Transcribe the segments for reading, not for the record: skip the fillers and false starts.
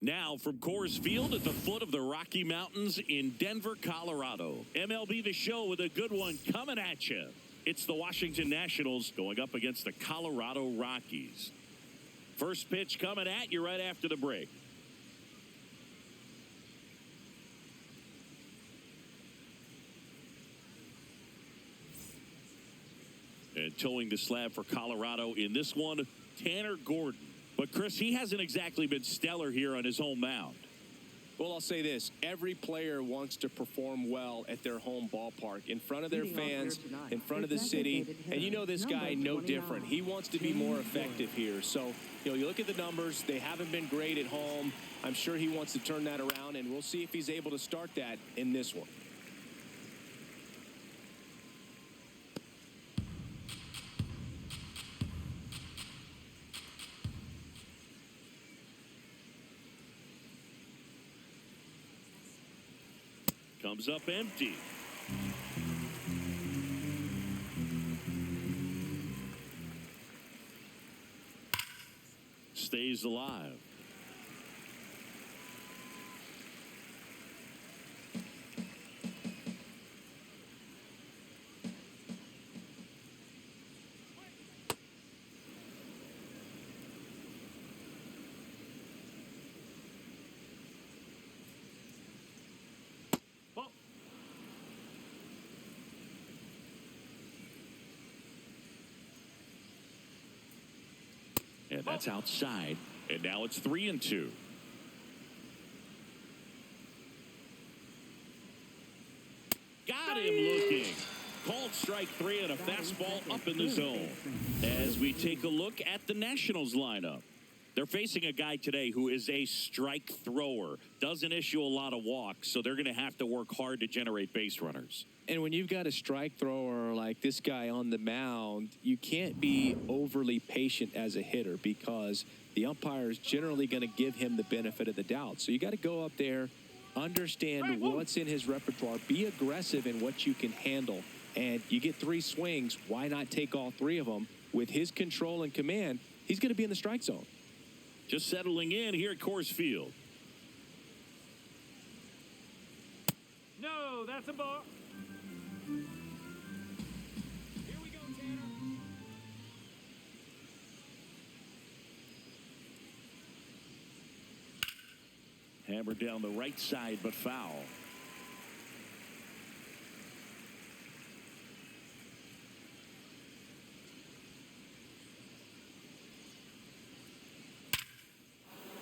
Now from Coors Field at the foot of the Rocky Mountains in Denver, Colorado. MLB The Show with a good one coming at you. It's the Washington Nationals going up against the Colorado Rockies. First pitch coming at you right after the break. And towing the slab for Colorado in this one, Tanner Gordon. But, Chris, he hasn't exactly been stellar here on his home mound. Well, I'll say this. Every player wants to perform well at their home ballpark, in front of their fans, in front of the city. And you know this guy, no different. He wants to be more effective here. So, you look at the numbers. They haven't been great at home. I'm sure he wants to turn that around, and we'll see if he's able to start that in this one. Comes up empty. Stays alive. And that's outside. And now it's 3-2. Got him looking. Called strike 3 and a fastball up in the zone. As we take a look at the Nationals lineup. They're facing a guy today who is a strike thrower. Doesn't issue a lot of walks, so they're going to have to work hard to generate base runners. And when you've got a strike thrower like this guy on the mound, you can't be overly patient as a hitter because the umpire is generally going to give him the benefit of the doubt. So you got to go up there, understand what's in his repertoire, be aggressive in what you can handle. And you get 3 swings, why not take all 3 of them? With his control and command, he's going to be in the strike zone. Just settling in here at Coors Field. No, that's a ball. Here we go, Tanner. Hammered down the right side, but foul.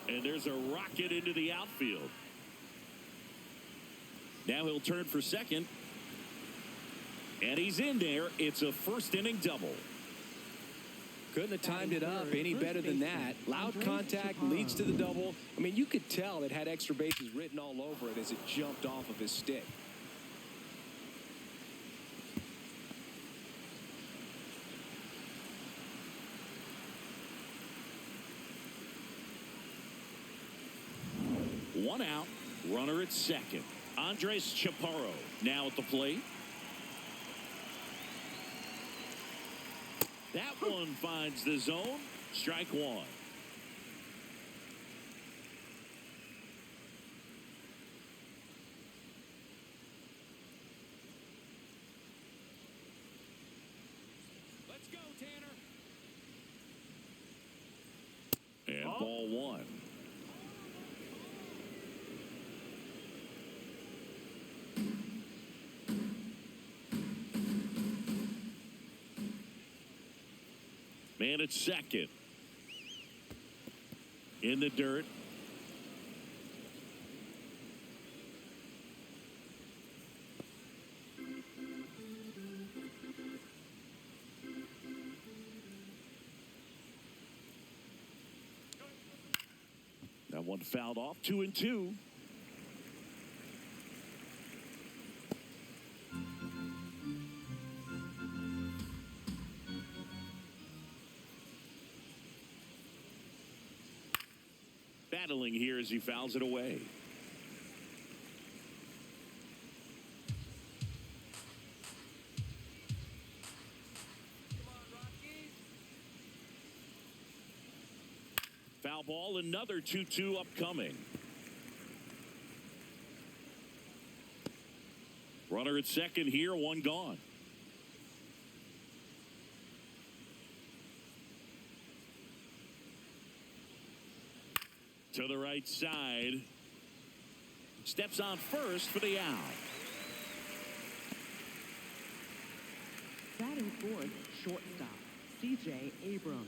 And there's a rocket into the outfield. Now he'll turn for second. And he's in there. It's a first inning double. Couldn't have timed it up any better than that. Loud contact leads to the double. I mean, you could tell it had extra bases written all over it as it jumped off of his stick. One out, runner at second. Andres Chaparro now at the plate. That one finds the zone. Strike 1. Let's go, Tanner. And ball 1. Man at second. In the dirt. That one fouled off. 2-2. Battling here as he fouls it away. Foul ball, another 2-2 upcoming. Runner at second here, one gone. To the right side. Steps on first for the out. Batting fourth, shortstop, C.J. Abrams.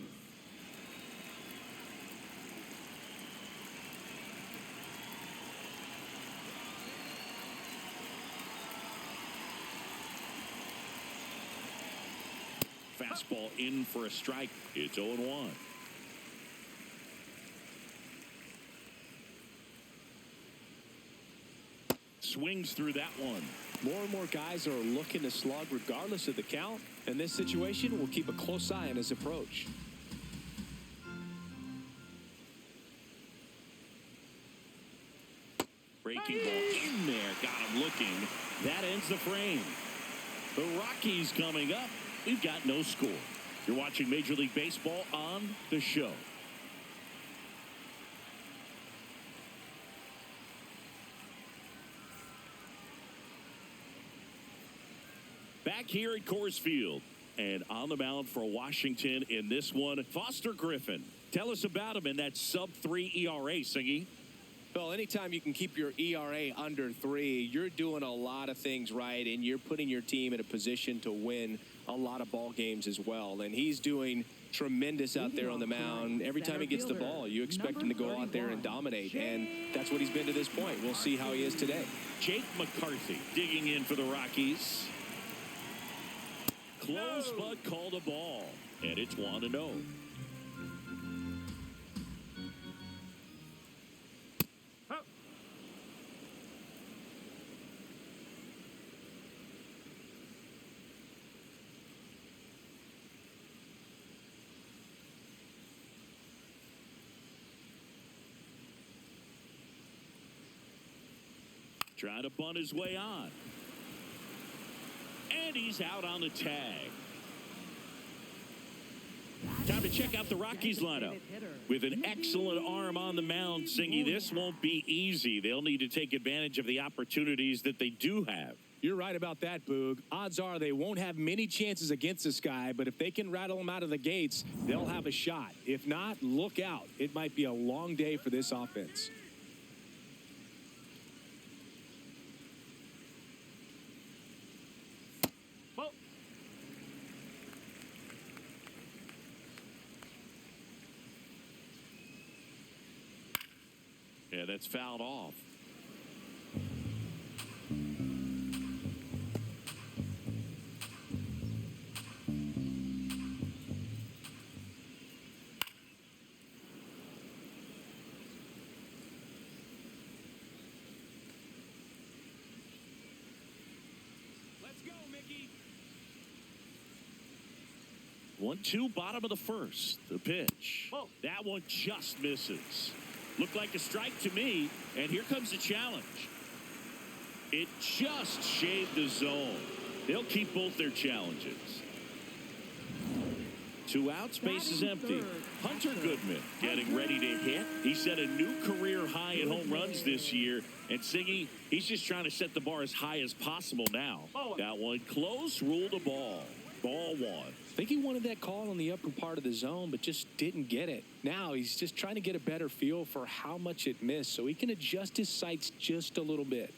Fastball in for a strike. It's 0-1. Swings through that one. More and more guys are looking to slug regardless of the count. In this situation, we'll keep a close eye on his approach. Breaking ball in there. Got him looking. That ends the frame. The Rockies coming up. We've got no score. You're watching Major League Baseball on The Show. Back here at Coors Field. And on the mound for Washington in this one, Foster Griffin. Tell us about him in that sub-3 ERA, Singy. Well, anytime you can keep your ERA under 3, you're doing a lot of things right, and you're putting your team in a position to win a lot of ball games as well. And he's doing tremendous out there on the mound. Every time he gets the ball, you expect him to go out there and dominate, and that's what he's been to this point. We'll see how he is today. Jake McCarthy digging in for the Rockies. Close, but called a ball, and it's 1-0. Trying to bunt his way on. And he's out on the tag. Time to check out the Rockies lineup. With an excellent arm on the mound, Singy, this won't be easy. They'll need to take advantage of the opportunities that they do have. You're right about that, Boog. Odds are they won't have many chances against this guy, but if they can rattle him out of the gates, they'll have a shot. If not, look out. It might be a long day for this offense. Yeah, that's fouled off. Let's go, Mickey. 1-2, bottom of the first. The pitch. Oh, that one just misses. Looked like a strike to me, and here comes the challenge. It just shaved the zone. They'll keep both their challenges. 2 outs, base is empty. Hunter Goodman getting ready to hit. He set a new career high in home runs this year. And Siggy, he's just trying to set the bar as high as possible now. That one close, ruled a ball. Ball 1. I think he wanted that call on the upper part of the zone, but just didn't get it. Now he's just trying to get a better feel for how much it missed so he can adjust his sights just a little bit.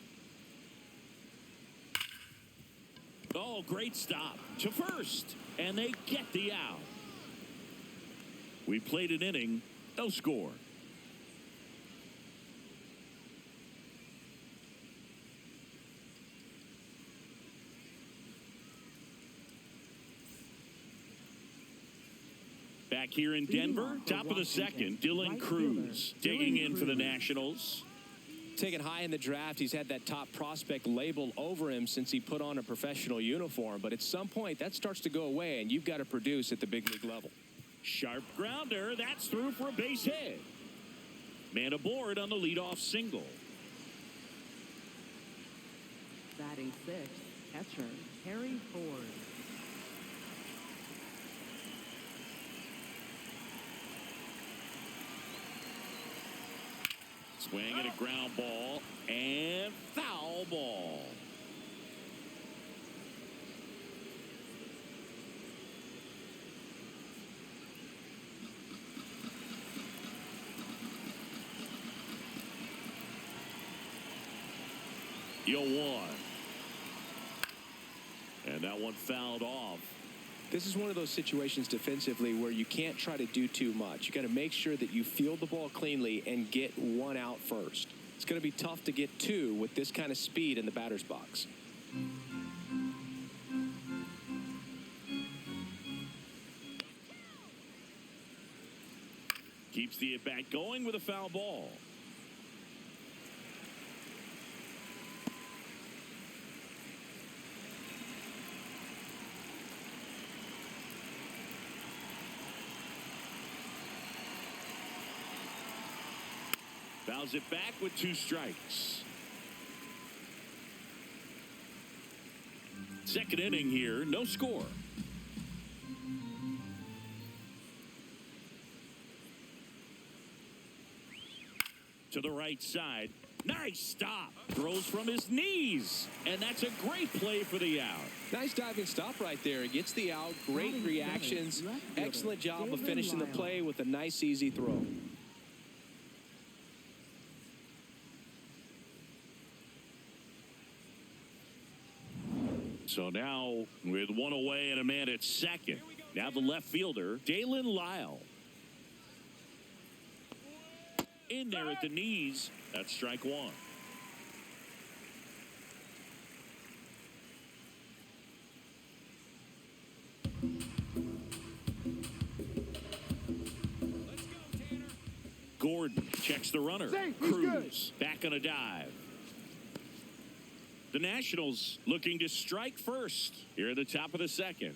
Oh, great stop to first, and they get the out. We played an inning, no score. Back here in Denver, top of the second, Dylan Cruz digging in for the Nationals. Taken high in the draft, he's had that top prospect label over him since he put on a professional uniform. But at some point, that starts to go away, and you've got to produce at the big league level. Sharp grounder, that's through for a base hit. Man aboard on the leadoff single. Batting 6, catcher, Harry Ford. Swing and a ground ball and foul ball. You'll one. And that one fouled off. This is one of those situations defensively where you can't try to do too much. You got to make sure that you field the ball cleanly and get one out first. It's going to be tough to get two with this kind of speed in the batter's box. Keeps the at-bat going with a foul ball. Fouls it back with 2 strikes. Second inning here, no score. To the right side. Nice stop. Throws from his knees. And that's a great play for the out. Nice diving stop right there. It gets the out. Great reactions. Excellent job of finishing the play with a nice, easy throw. So now with one away and a man at second. Now the left fielder, Dalen Lyle. In there at the knees. That's strike one. Gordon checks the runner. Cruz back on a dive. The Nationals looking to strike first here at the top of the second.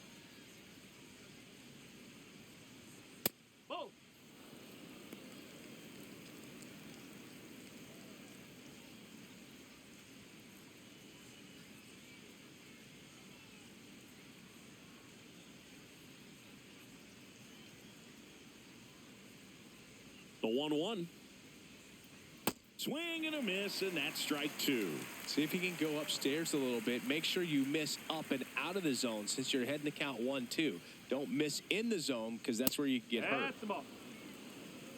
Oh. The 1-1. Swing and a miss, and that's strike 2. See if you can go upstairs a little bit. Make sure you miss up and out of the zone since you're heading to count 1-2. Don't miss in the zone because that's where you get hurt.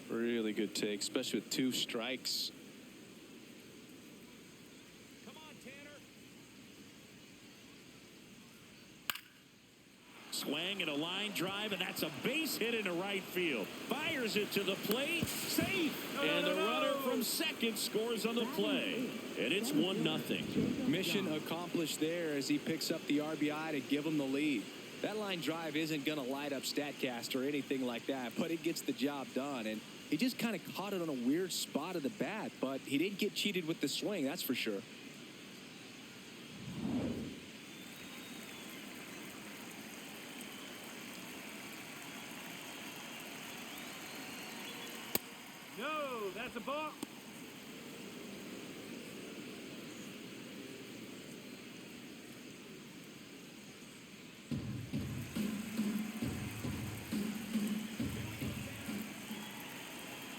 Really good take, especially with 2 strikes. Come on, Tanner. Swing and a line drive, and that's a base hit into right field. Fires it to the plate. Safe. And the runner from second scores on the play. And it's 1-0. Mission accomplished there as he picks up the RBI to give him the lead. That line drive isn't going to light up StatCast or anything like that, but it gets the job done. And he just kind of caught it on a weird spot of the bat, but he didn't get cheated with the swing, that's for sure. No, that's a ball.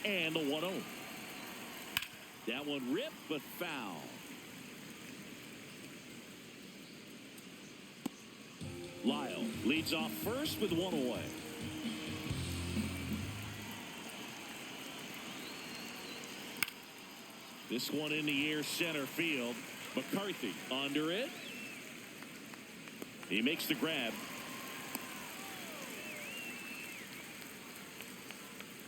And the 1-0. That one ripped, but foul. Lyle leads off first with 1 away. This one in the air center field. McCarthy under it. He makes the grab.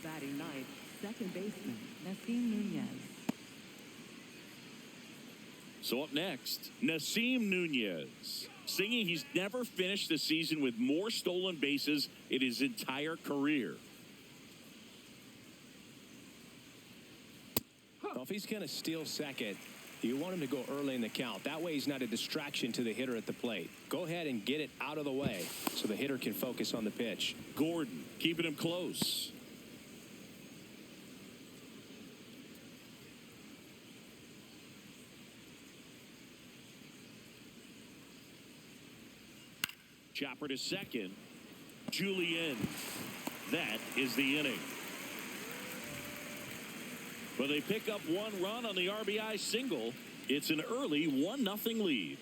Batting ninth, second baseman, Nasim Nunez. So up next, Nasim Nunez. Singing he's never finished the season with more stolen bases in his entire career. Well, if he's going to steal second, you want him to go early in the count. That way he's not a distraction to the hitter at the plate. Go ahead and get it out of the way so the hitter can focus on the pitch. Gordon keeping him close. Chopper to second. Julian. That is the inning. But they pick up 1 run on the RBI single. It's an early 1-0 lead.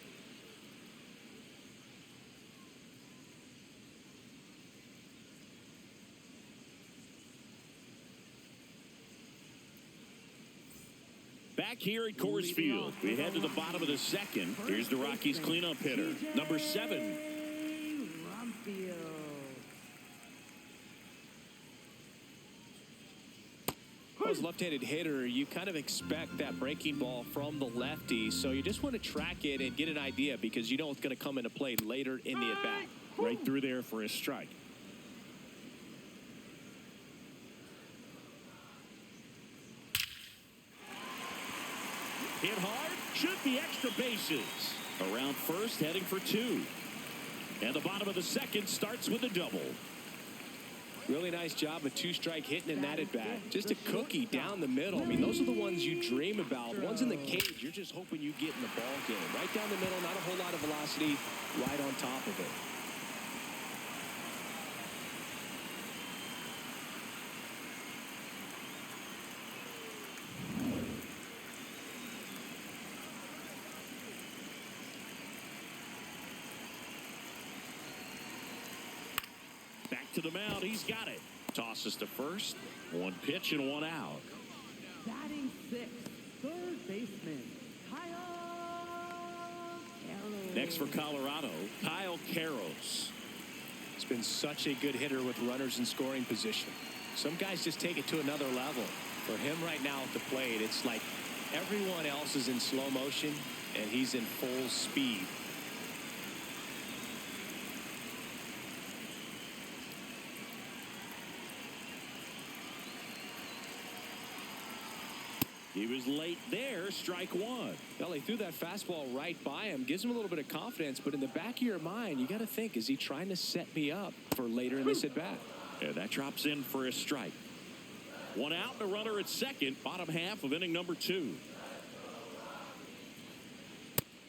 Back here at Coors Field, we head to the bottom of the second. Here's the Rockies cleanup hitter, number 7. As left-handed hitter, you kind of expect that breaking ball from the lefty, so you just want to track it and get an idea because you know it's going to come into play later in the at-bat. Right through there for a strike. Hit hard, should be extra bases. Around first, heading for 2. And the bottom of the second starts with a double. Really nice job of 2-strike hitting in that at-bat. Just a cookie down the middle. I mean, those are the ones you dream about. The ones in the cage, you're just hoping you get in the ball game. Right down the middle, not a whole lot of velocity, right on top of it. Back to the mound, he's got it. Tosses to first, 1 pitch and 1 out. Batting 6th, third baseman, Kyle Carroll. Next for Colorado, Kyle Carroll. He's been such a good hitter with runners in scoring position. Some guys just take it to another level. For him right now at the plate, it's like everyone else is in slow motion and he's in full speed. He was late there, strike 1. Well, he threw that fastball right by him. Gives him a little bit of confidence, but in the back of your mind, you got to think, is he trying to set me up for later in this at-bat? Yeah, that drops in for a strike. 1 out and a runner at second, bottom half of inning number 2.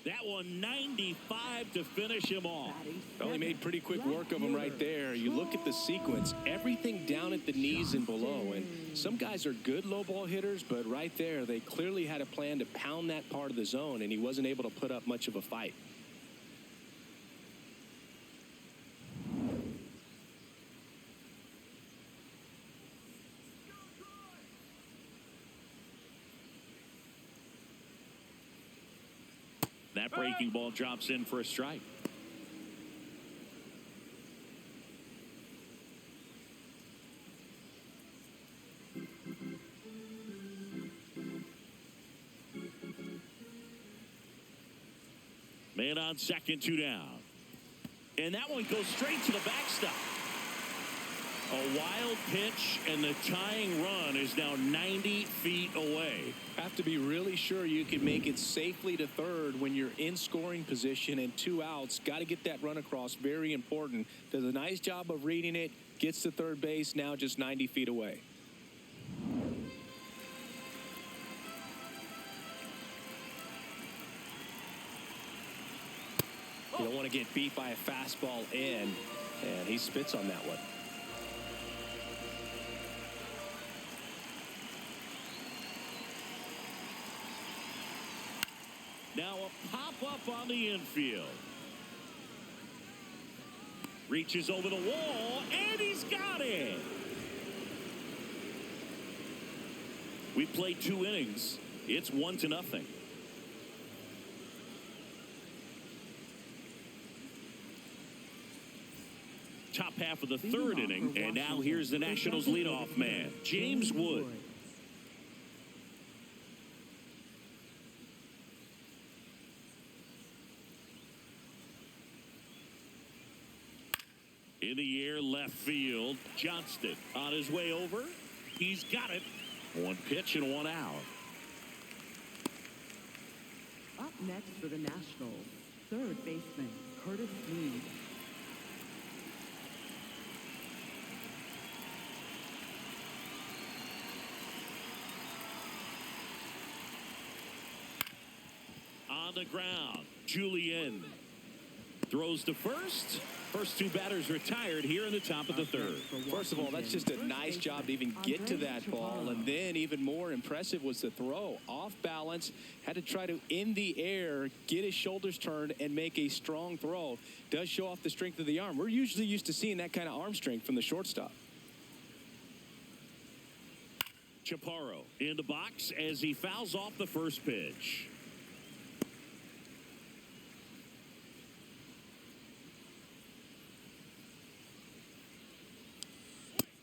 That one 95 to finish him off. Well, he made pretty quick work of him right there. You look at the sequence, everything down at the knees and below. And some guys are good low ball hitters, but right there, they clearly had a plan to pound that part of the zone, and he wasn't able to put up much of a fight. That breaking ball drops in for a strike. Man on second, 2 down. And that one goes straight to the backstop. A wild pitch, and the tying run is now 90 feet away. Have to be really sure you can make it safely to third when you're in scoring position and 2 outs. Got to get that run across. Very important. Does a nice job of reading it. Gets to third base, now just 90 feet away. You don't want to get beat by a fastball in, and he spits on that one. Now a pop-up on the infield. Reaches over the wall, and he's got it. We played 2 innings. It's 1-0. Top half of the 3rd inning, and now here's the Nationals leadoff man, James Wood. In the air, left field. Johnston on his way over. He's got it. 1 pitch and 1 out. Up next for the Nationals, third baseman, Curtis Mead. On the ground, Julian. throws to first. First two batters retired here in the top of the third. First of all, that's just a nice job to even get to that ball. And then even more impressive was the throw. Off balance, had to try to, in the air, get his shoulders turned and make a strong throw. Does show off the strength of the arm. We're usually used to seeing that kind of arm strength from the shortstop. Chaparro in the box as he fouls off the first pitch.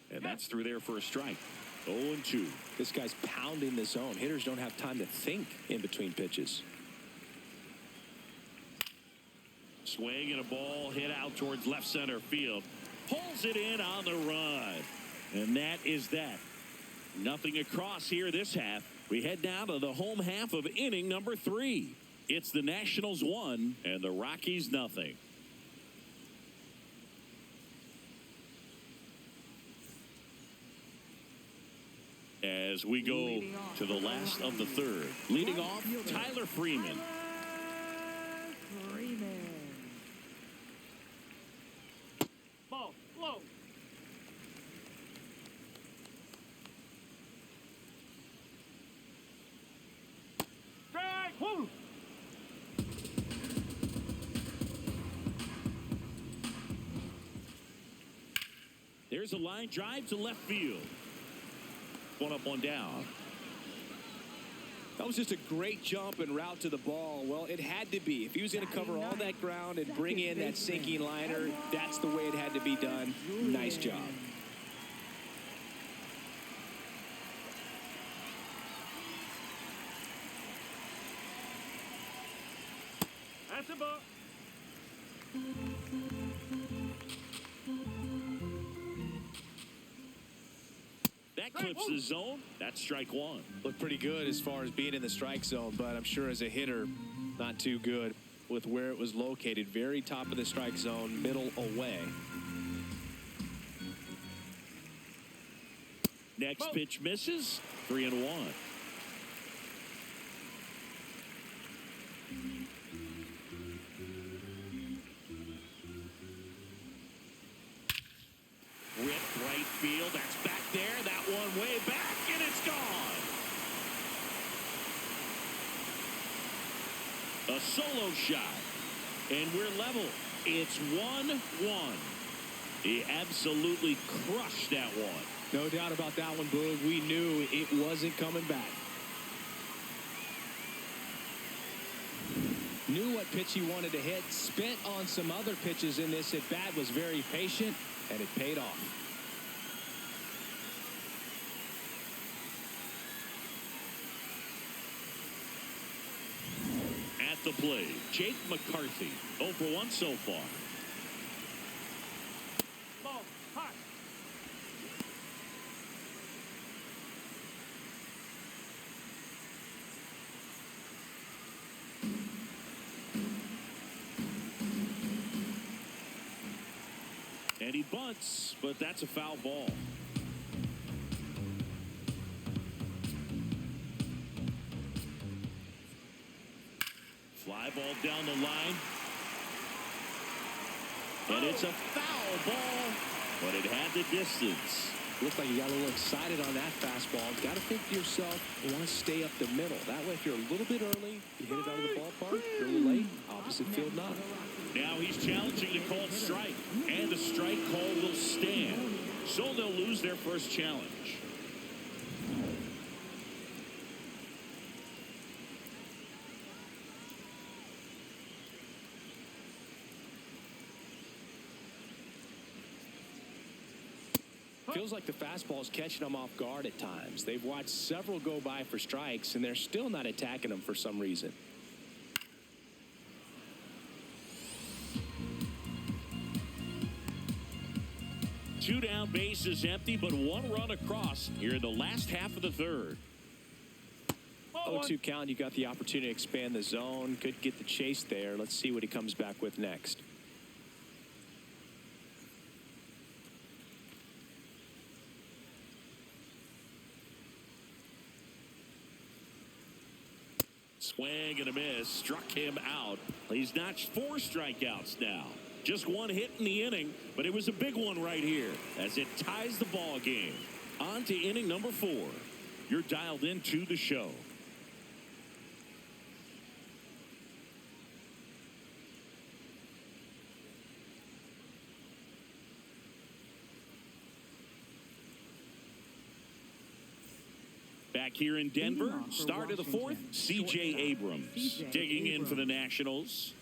And that's through there for a strike. 0-2. This guy's pounding the zone. Hitters don't have time to think in between pitches. Swing and a ball hit out towards left center field. Pulls it in on the run. And that is that. Nothing across here this half. We head down to the home half of inning number 3. It's the Nationals 1 and the Rockies nothing. As we go to the last of the third. Leading off, Tyler Freeman. Ball, low. Strike, woo! There's a line drive to left field. One up, one down. That was just a great jump and route to the ball. Well, it had to be. If he was going to cover all that ground and bring in that sinking liner, that's the way it had to be done. Nice job. That's a ball. That clips the zone. That's strike one. Looked pretty good as far as being in the strike zone, but I'm sure as a hitter, not too good with where it was located. Very top of the strike zone, middle away. Next pitch misses. 3-1. Ripped right field. That's back there. That one way back, and it's gone. A solo shot, and we're level. It's 1-1. He absolutely crushed that one. No doubt about that one, Boog. We knew it wasn't coming back. Knew what pitch he wanted to hit. Spent on some other pitches in this at bat. Was very patient, and it paid off. At the plate, Jake McCarthy. 0 for 1 so far. Ball, hot. And he bunts, but that's a foul ball. Fly ball down the line. And it's a foul ball, but it had the distance. Looks like you got a little excited on that fastball. Got to think to yourself, you want to stay up the middle. That way, if you're a little bit early, you hit it out of the ballpark. If you're a little late, opposite field not. Now he's challenging the called strike, and the strike call will stand. So they'll lose their first challenge. Feels like the fastball is catching them off guard at times. They've watched several go by for strikes, and they're still not attacking them for some reason. Two down, bases empty, but one run across here in the last half of the third. 0-2 count. You got the opportunity to expand the zone. Could get the chase there. Let's see what he comes back with next. Swing and a miss. Struck him out. He's notched 4 strikeouts now. Just 1 hit in the inning, but it was a big one right here as it ties the ball game. On to inning number 4. You're dialed into the show. Back here in Denver, start of the 4th, C.J. Abrams digging in for the Nationals.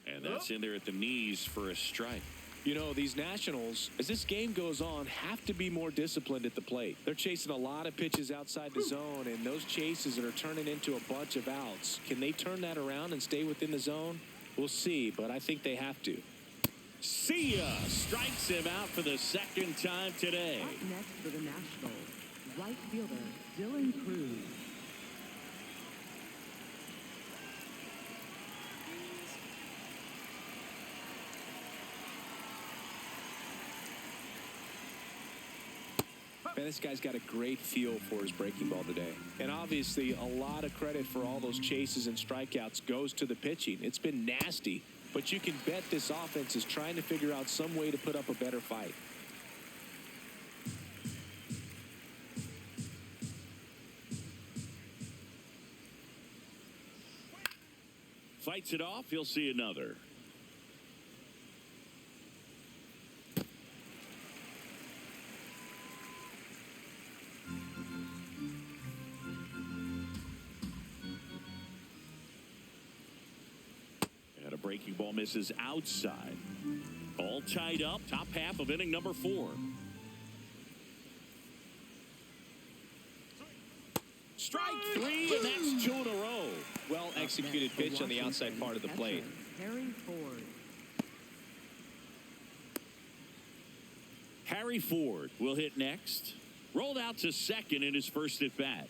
And that's in there at the knees for a strike. You know, these Nationals, as this game goes on, have to be more disciplined at the plate. They're chasing a lot of pitches outside the zone, and those chases are turning into a bunch of outs. Can they turn that around and stay within the zone? We'll see, but I think they have to. See ya! Strikes him out for the 2nd time today. Up next for the Nationals, right fielder Dylan Cruz. Man, this guy's got a great feel for his breaking ball today. And obviously, a lot of credit for all those chases and strikeouts goes to the pitching. It's been nasty, but you can bet this offense is trying to figure out some way to put up a better fight. Fights it off. He'll see another. And a breaking ball misses outside. All tied up. Top half of inning number 4. Strike 3, and that's 2 in a row. Well executed pitch on the outside part of the plate. Harry Ford will hit next. Rolled out to second in his first at bat.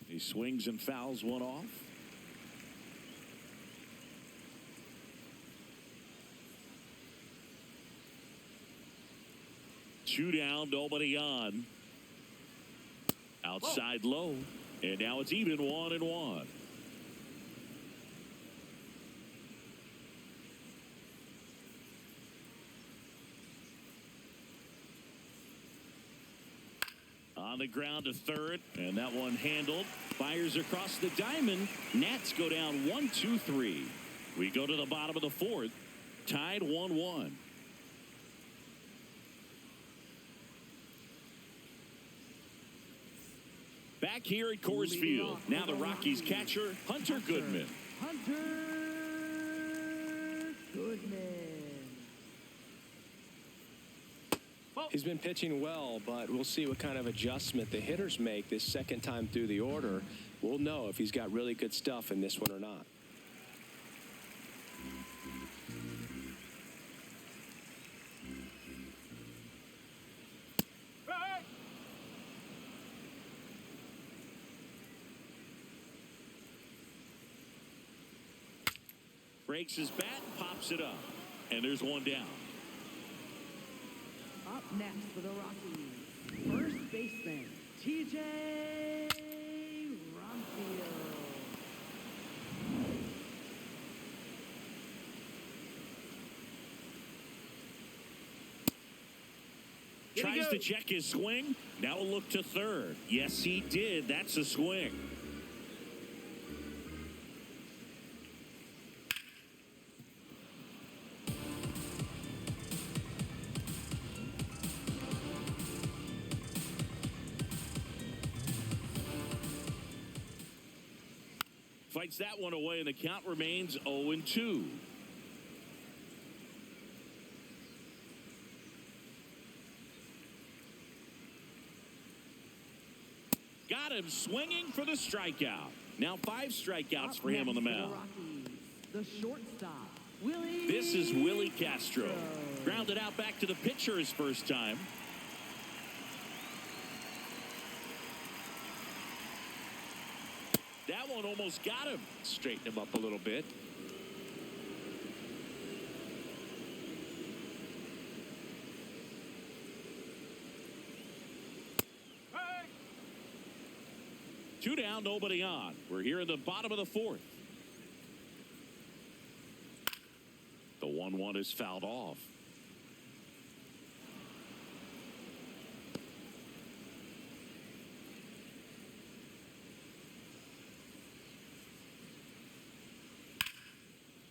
He swings and fouls one off. Two down, nobody on. Outside low. And now it's even 1-1. On the ground to third, and that one handled. Fires across the diamond. Nats go down 1-2-3. We go to the bottom of the 4th. Tied 1-1. Back here at Coors Field. Now the Rockies catcher, Hunter Goodman. Hunter Goodman. He's been pitching well, but we'll see what kind of adjustment the hitters make this 2nd time through the order. We'll know if he's got really good stuff in this one or not. Breaks his bat, pops it up, and there's one down. Up next for the Rockies, first baseman TJ Rumfield. Tries to check his swing. Now we'll look to third. Yes, he did. That's a swing. Fights that one away, and the count remains 0-2. Got him swinging for the strikeout. Now 5 strikeouts for him on the mound. The shortstop, Willie. This is Willie Castro. Grounded out back to the pitcher his first time. That Oh, and almost got him. Straighten him up a little bit. Hey! 2 down, nobody on. We're here in the bottom of the 4th. The 1-1 is fouled off.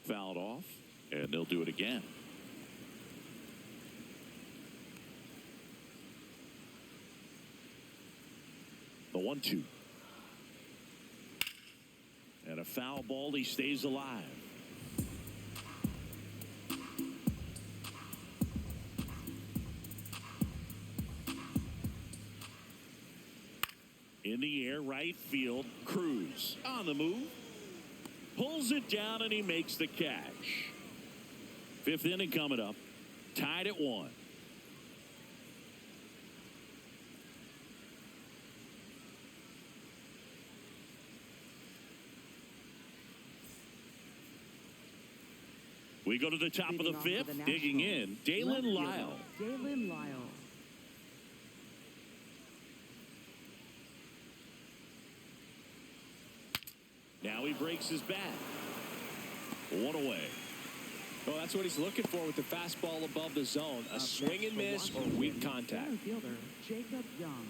Fouled off, and they'll do it again. The 1-2. And a foul ball. He stays alive. In the air, right field. Cruz on the move. Pulls it down, and he makes the catch. 5th inning coming up. Tied at 1. We go to the top of the 5th. Digging in, Dalen Lyle. Dalen Lyle. Now he breaks his bat. 1 away. Well, that's what he's looking for with the fastball above the zone. A swing and miss or weak contact. Fielder Jacob Young.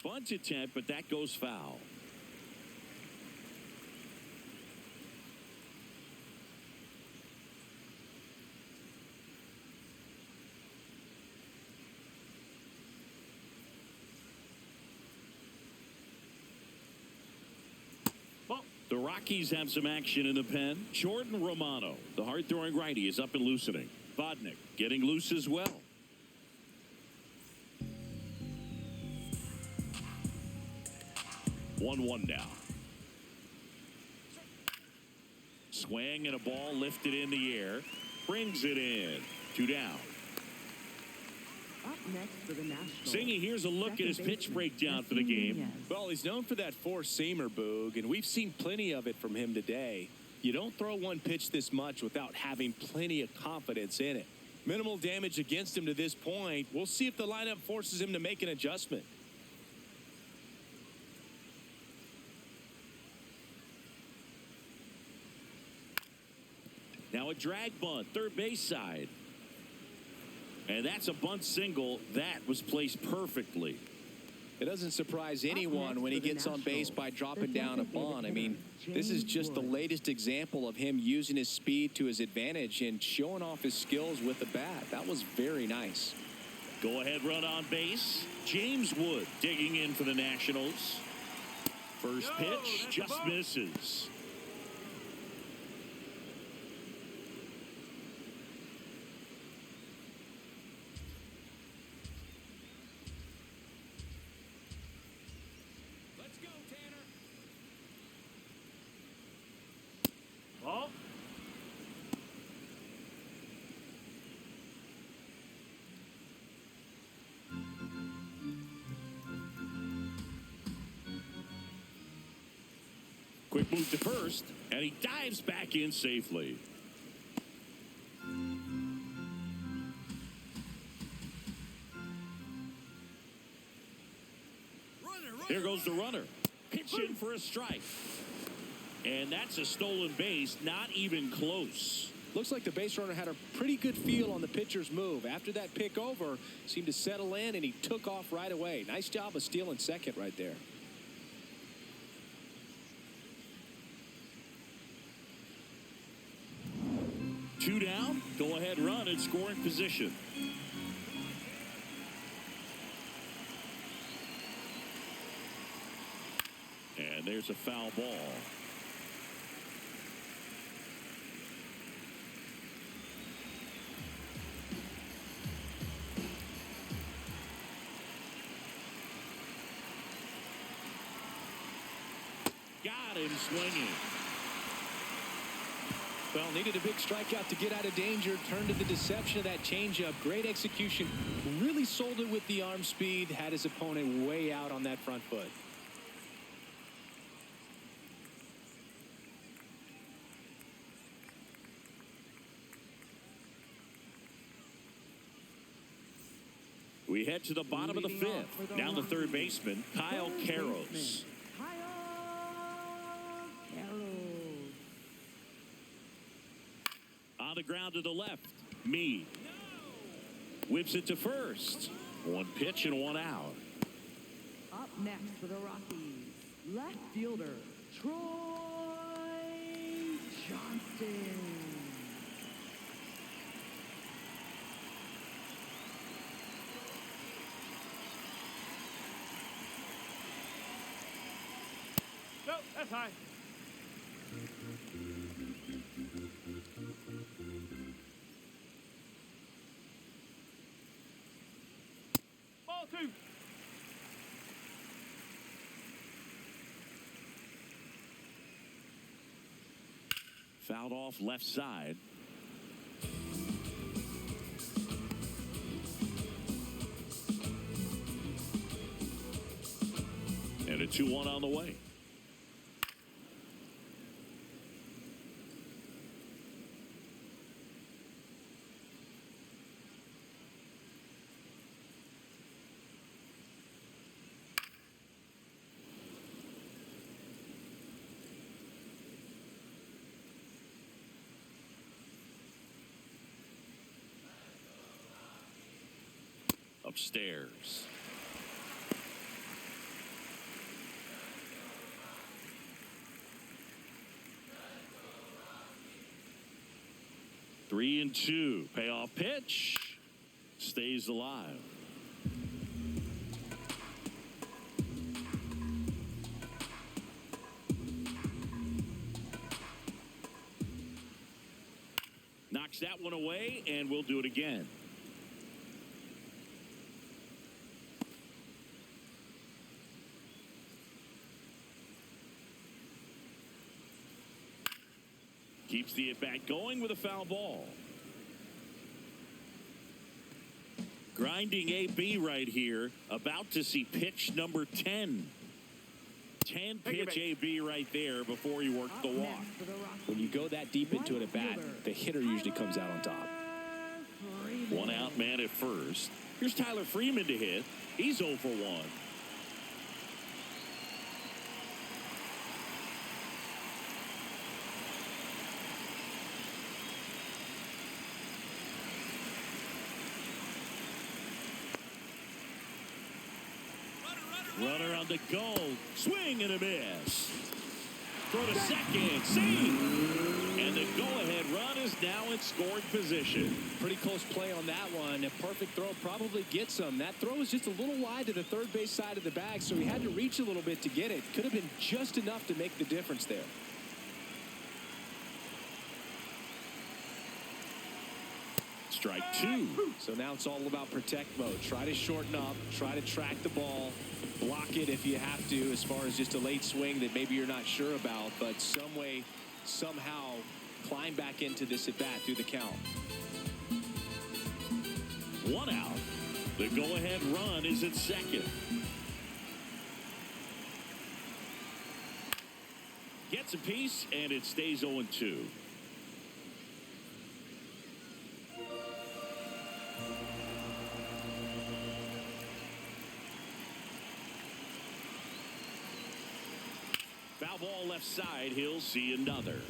Bunt attempt, but that goes foul. The Rockies have some action in the pen. Jordan Romano, the hard-throwing righty, is up and loosening. Vodnik getting loose as well. One now. Swing and a ball lifted in the air. Brings it in. 2 down. Up next for the Nationals. Singy, here's a look at his pitch breakdown for the game. Well, he's known for that four-seamer, Boog, and we've seen plenty of it from him today. You don't throw one pitch this much without having plenty of confidence in it. Minimal damage against him to this point. We'll see if the lineup forces him to make an adjustment. Now a drag bunt, third base side. And that's a bunt single that was placed perfectly. It doesn't surprise anyone when he gets on base by dropping down a bunt. I mean, this is just the latest example of him using his speed to his advantage and showing off his skills with the bat. That was very nice. Go ahead run on base. James Wood digging in for the Nationals. First pitch just misses. Ball. Quick move to first, and he dives back in safely. Here goes the runner. Pitch in for a strike. And that's a stolen base, not even close. Looks like the base runner had a pretty good feel on the pitcher's move. After that pick over, seemed to settle in, and he took off right away. Nice job of stealing second right there. Two down, go ahead run in scoring position. And there's a foul ball. Got him swinging. Well, needed a big strikeout to get out of danger. Turned to the deception of that changeup. Great execution. Really sold it with the arm speed. Had his opponent way out on that front foot. We head to the bottom of the fifth. Now the third baseman, Kyle Karros. On the ground to the left, Meade. Whips it to first. One pitch and one out. Up next for the Rockies, left fielder, Troy Johnston. No, that's high. Ball two. Fouled off left side. And a 2-1 on the way. Upstairs. Three and two. Payoff pitch. Stays alive. Knocks that one away, and we'll do it again. Keeps the at-bat going with a foul ball. Grinding AB right here. About to see pitch number 10. 10 pitch AB right there before he worked the walk. When you go that deep into an at-bat, the hitter usually comes out on top. One out man at first. Here's Tyler Freeman to hit. He's 0 for 1. Runner on the go. Swing and a miss. Throw to second. See. And the go-ahead run is now in scoring position. Pretty close play on that one. A perfect throw probably gets him. That throw is just a little wide to the third base side of the bag, so he had to reach a little bit to get it. Could have been just enough to make the difference there. Strike two. So now it's all about protect mode. Try to shorten up. Try to track the ball. Block it if you have to, as far as just a late swing that maybe you're not sure about. But some way, somehow, climb back into this at-bat through the count. One out. The go-ahead run is at second. Gets a piece, and it stays 0-2. Foul ball left side. He'll see another.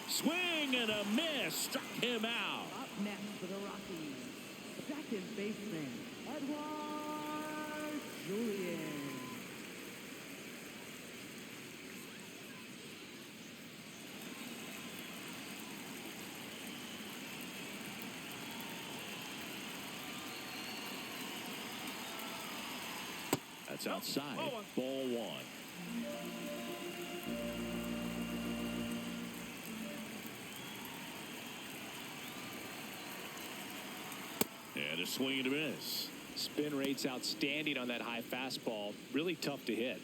Swing and a miss. Struck him out. Up next for the Rockies, second baseman, Edouard Julien. That's outside. Ball one. And a swing and a miss. Spin rate's outstanding on that high fastball. Really tough to hit.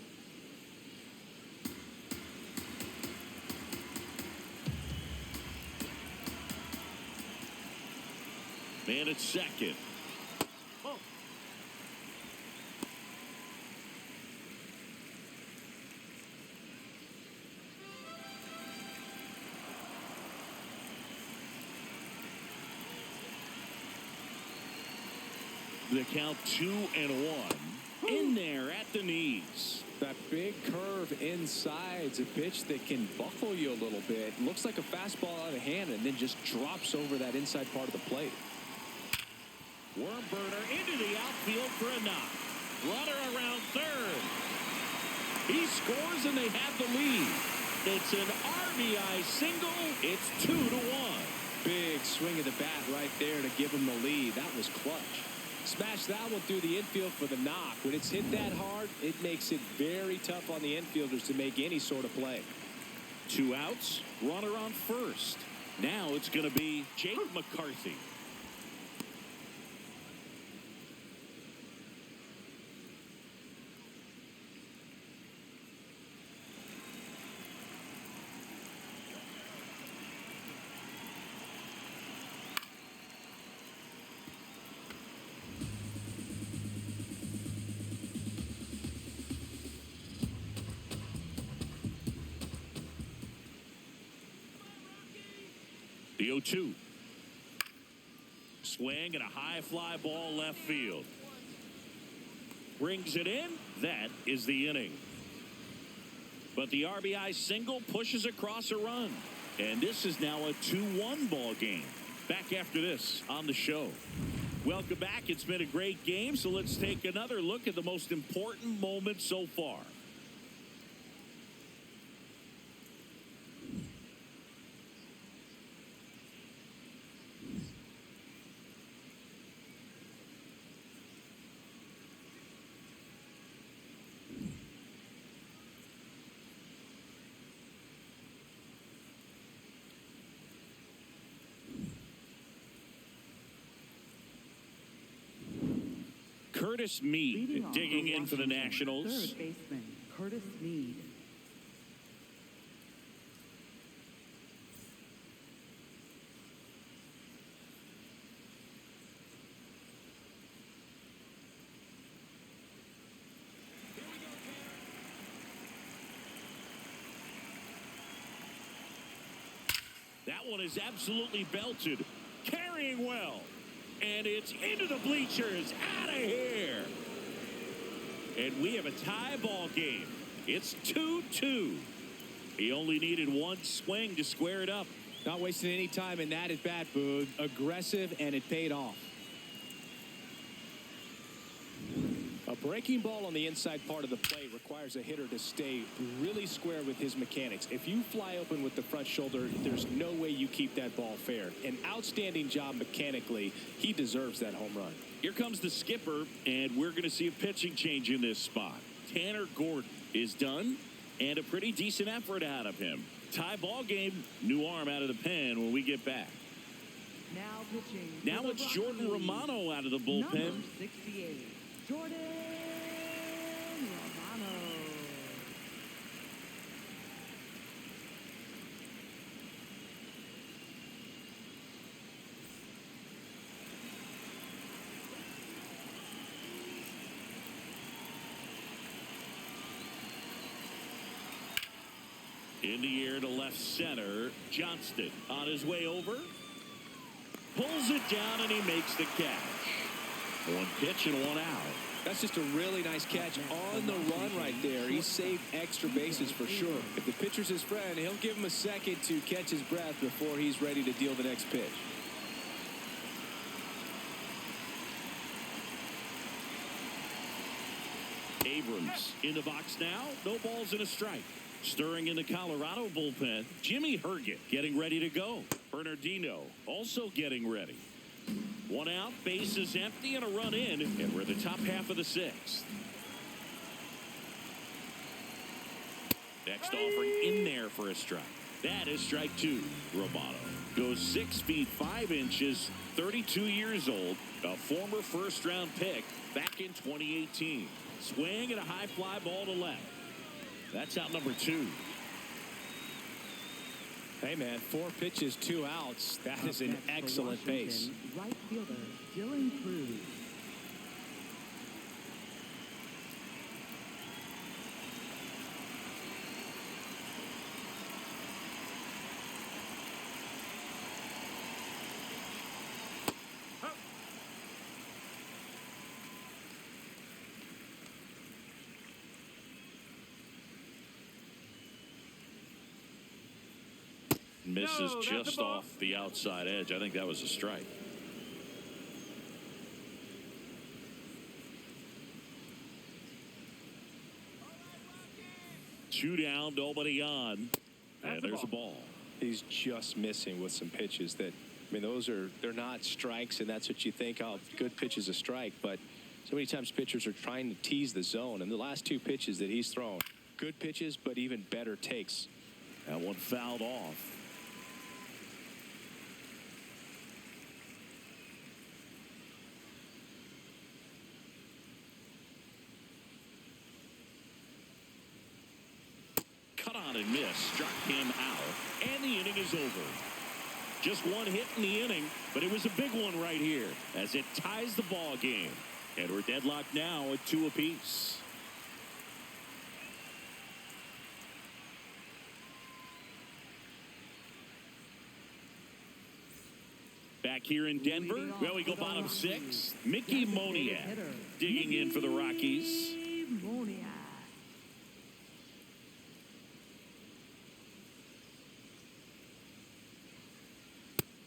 Man at second. Oh. The count 2-1. In there at the knees. That big curve inside's a pitch that can buckle you a little bit. Looks like a fastball out of hand and then just drops over that inside part of the plate. Worm burner into the outfield for a knock. Runner around third. He scores and they have the lead. It's an RBI single. It's 2-1. Big swing of the bat right there to give him the lead. That was clutch. Smash that one through the infield for the knock. When it's hit that hard, it makes it very tough on the infielders to make any sort of play. 2 outs, runner on first. Now it's going to be Jake McCarthy. The 0-2. Swing and a high fly ball left field. Brings it in. That is the inning. But the RBI single pushes across a run. And this is now a 2-1 ball game. Back after this on the show. Welcome back. It's been a great game. So let's take another look at the most important moment so far. Curtis Mead digging in for the Nationals. Third baseman, Curtis Mead. That one is absolutely belted. Carrying well. And it's into the bleachers. Out of here. And we have a tie ball game. It's 2-2. He only needed one swing to square it up. Not wasting any time in that at bat, Boog. Aggressive, and it paid off. A breaking ball on the inside part of the plate requires a hitter to stay really square with his mechanics. If you fly open with the front shoulder, there's no way you keep that ball fair. An outstanding job mechanically. He deserves that home run. Here comes the skipper, and we're going to see a pitching change in this spot. Tanner Gordon is done, and a pretty decent effort out of him. Tie ball game, new arm out of the pen when we get back. Now pitching. Now it's Jordan Romano out of the bullpen. Number 68, Jordan Romano. In the air to left center, Johnston on his way over. Pulls it down and he makes the catch. One pitch and one out. That's just a really nice catch on the run right there. He saved extra bases for sure. If the pitcher's his friend, he'll give him a second to catch his breath before he's ready to deal the next pitch. Abrams in the box now. No balls and a strike. Stirring in the Colorado bullpen, Jimmy Herget getting ready to go. Bernardino also getting ready. One out, base is empty, and a run in, and we're in the top half of the sixth. Next offering in there for a strike. That is strike two. Romano goes 6 feet 5 inches, 32 years old, a former first-round pick back in 2018. Swing and a high fly ball to left. That's out number 2. Hey, man, 4 pitches, 2 outs. That is an excellent pace. Right fielder, Dylan Cruz. Misses No, that's just a ball. off the outside edge. I think that was a strike. Two down, nobody on. And there's a ball. He's just missing with some pitches that, I mean, they're not strikes, and that's what you think, oh, good pitch is a strike. But so many times pitchers are trying to tease the zone, and the last 2 pitches that he's thrown, good pitches, but even better takes. That one fouled off. Cut on and miss, struck him out, and the inning is over. Just 1 hit in the inning, but it was a big one right here as it ties the ball game. And we're deadlocked now at 2 apiece. Back here in Denver, well, we go bottom 6. Mickey Moniak digging in for the Rockies. Moniak.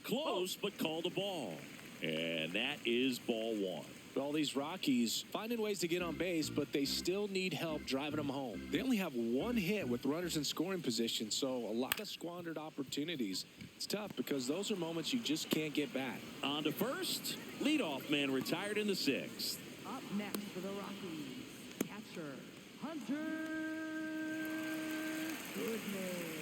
Close, but called a ball. And that is ball 1. All these Rockies finding ways to get on base, but they still need help driving them home. They only have 1 hit with runners in scoring position, so a lot of squandered opportunities. It's tough because those are moments you just can't get back. On to first. Leadoff man retired in the 6th. Up next for the Rockies, catcher Hunter Goodman.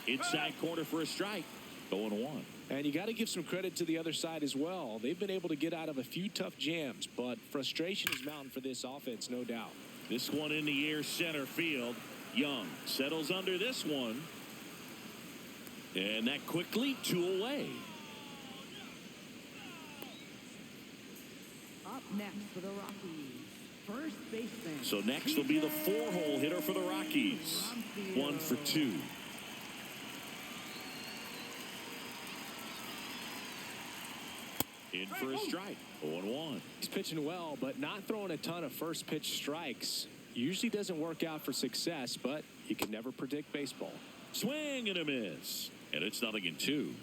Inside corner for a strike. 0-1. And you got to give some credit to the other side as well. They've been able to get out of a few tough jams, but frustration is mounting for this offense, no doubt. This one in the air center field. Young settles under this one. And that quickly 2 away. Up next for the Rockies, first baseman. So next will be the 4-hole hitter for the Rockies. 1 for 2. In for a strike. 0-1. He's pitching well, but not throwing a ton of first pitch strikes. Usually doesn't work out for success, but you can never predict baseball. Swing and a miss. And it's 0-2.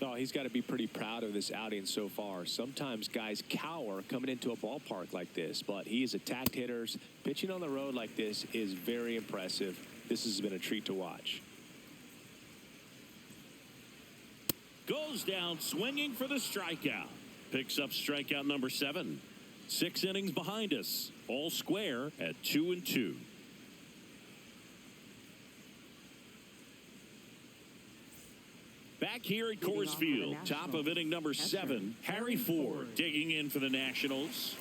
Oh, he's got to be pretty proud of this outing so far. Sometimes guys cower coming into a ballpark like this, but he has attacked hitters. Pitching on the road like this is very impressive. This has been a treat to watch. Goes down swinging for the strikeout. Picks up strikeout number 7. 6 innings behind us. All square at 2-2. Back here at Coors Field, top of inning number 7, Harry Ford digging in for the Nationals.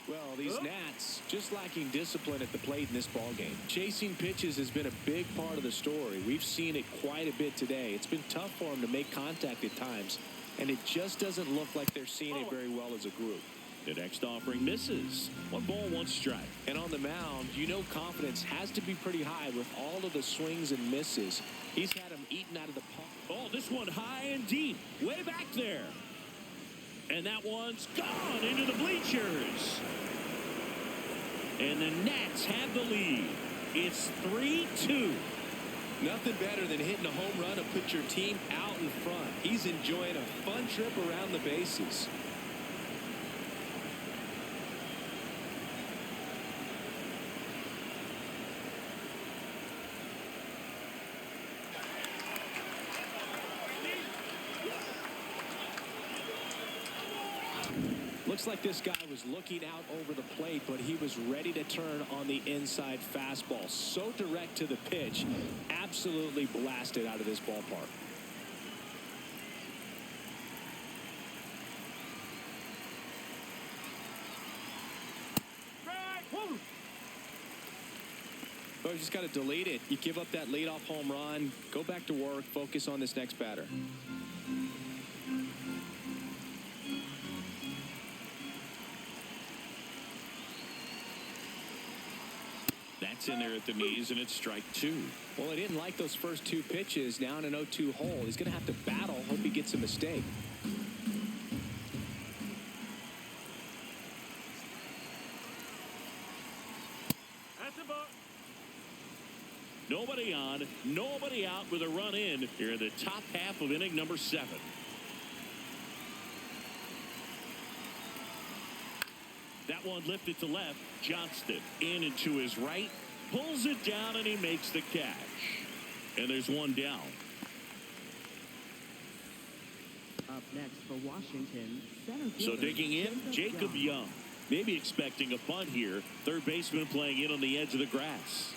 Well, these Nats just lacking discipline at the plate in this ballgame. Chasing pitches has been a big part of the story. We've seen it quite a bit today. It's been tough for them to make contact at times, and it just doesn't look like they're seeing it very well as a group. The next offering misses. 1 ball, 1 strike. And on the mound, you know confidence has to be pretty high with all of the swings and misses. He's had them eaten out of the park. Oh, this one high and deep, way back there. And that one's gone into the bleachers. And the Nats have the lead. It's 3-2. Nothing better than hitting a home run to put your team out in front. He's enjoying a fun trip around the bases. Looks like this guy was looking out over the plate, but he was ready to turn on the inside fastball. So direct to the pitch, absolutely blasted out of this ballpark. But you just got to delete it. You give up that leadoff home run, go back to work, focus on this next batter. That's in there at the knees, and it's strike two. Well, he didn't like those first two pitches. Now in an 0-2 hole. He's going to have to battle. Hope he gets a mistake. That's a ball. Nobody on, nobody out with a run in here in the top half of inning number 7. That one lifted to left. Johnston in and to his right. Pulls it down, and he makes the catch. And there's one down. Up next for Washington, center So fielder digging in, Jacob Young. Maybe expecting a bunt here. Third baseman playing in on the edge of the grass.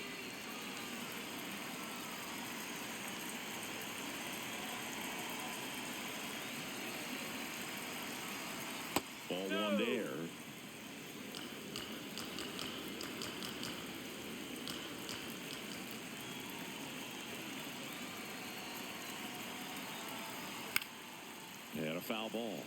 Ball one there. And a foul ball.